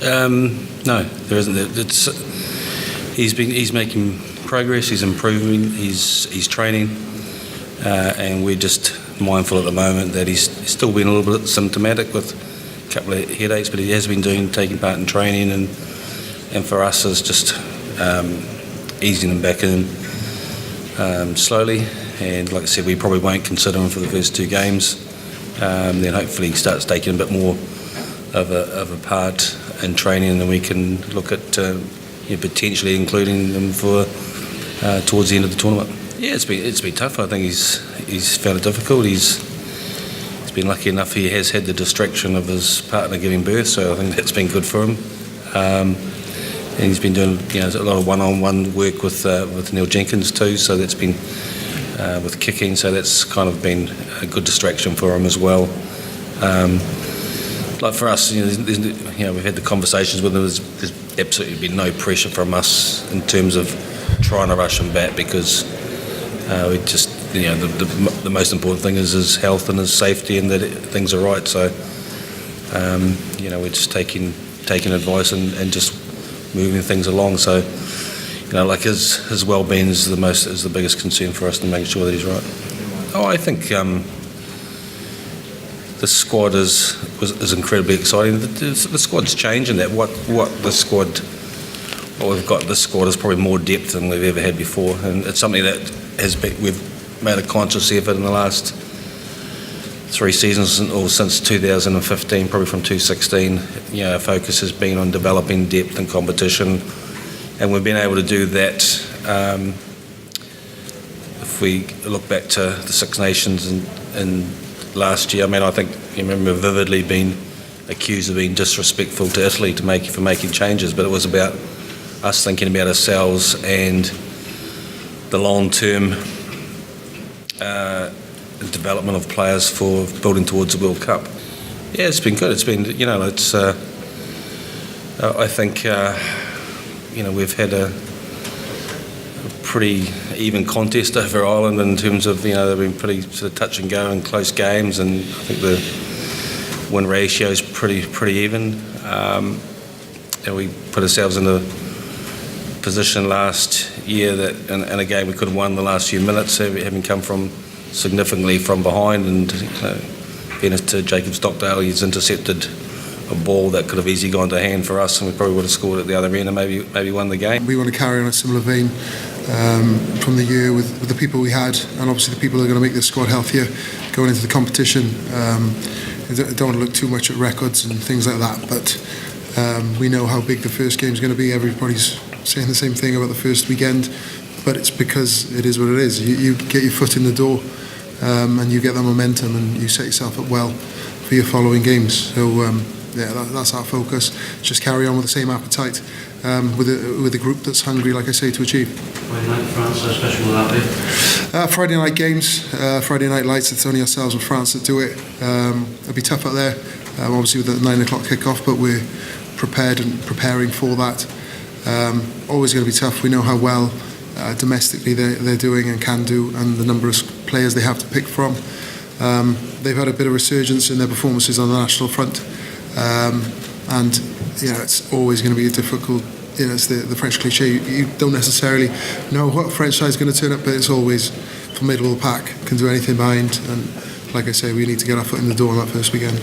No, there isn't. He's making progress. He's improving. He's training, and we're just mindful at the moment that he's still been a little bit symptomatic with a couple of headaches, but he has been taking part in training, and for us it's just easing him back in slowly. And like I said, we probably won't consider him for the first 2 games. Then hopefully he starts taking a bit more of a part in training, and then we can look at potentially including him for towards the end of the tournament. Yeah, it's been tough. I think he's found it difficult. He's been lucky enough he has had the distraction of his partner giving birth, so I think that's been good for him. And he's been doing a lot of one-on-one work with Neil Jenkins too, so that's been with kicking, so that's kind of been a good distraction for him as well. Like for us, we've had the conversations with him. There's absolutely been no pressure from us in terms of trying to rush him back, because we just, the most important thing is his health and his safety, and that things are right. So, we're just taking advice and just moving things along. So, like his well-being is the biggest concern for us, to make sure that he's right. Oh, I think the squad is incredibly exciting. The squad's changing. That what we've got. This squad is probably more depth than we've ever had before, and it's something that we've made a conscious effort in the last 3 seasons, or since 2015, probably from 2016. Our focus has been on developing depth and competition, and we've been able to do that. If we look back to the Six Nations and last year, I think you remember vividly being accused of being disrespectful to Italy for making changes, but it was about us thinking about ourselves and the long-term development of players for building towards the World Cup. Yeah, it's been good. It's been, I think, we've had a pretty even contest over Ireland in terms of, they've been pretty sort of touch and go and close games, and I think the win ratio is pretty even. And we put ourselves in a position last year that in a game we could have won the last few minutes, having come from significantly from behind, and fairness to Jacob Stockdale, he's intercepted a ball that could have easily gone to hand for us, and we probably would have scored at the other end and maybe won the game. We want to carry on a similar vein from the year with the people we had, and obviously the people who are going to make this squad healthier going into the competition. I don't want to look too much at records and things like that, but we know how big the first game is going to be. Everybody's saying the same thing about the first weekend, but it's because it is what it is. You get your foot in the door, and you get that momentum, and you set yourself up well for your following games. So that's our focus. Just carry on with the same appetite, with a group that's hungry, like I say, to achieve. Friday night France, how special will that be? Friday night games, Friday night lights. It's only ourselves and France that do it. It'll be tough out there, obviously with the 9 o'clock kick-off, but we're prepared and preparing for that. Always going to be tough. We know how well domestically they're doing and can do, and the number of players they have to pick from. They've had a bit of resurgence in their performances on the national front, and it's always going to be a difficult. It's the French cliche. You don't necessarily know what French side is going to turn up, but it's always formidable pack, can do anything behind. And like I say, we need to get our foot in the door on that first weekend.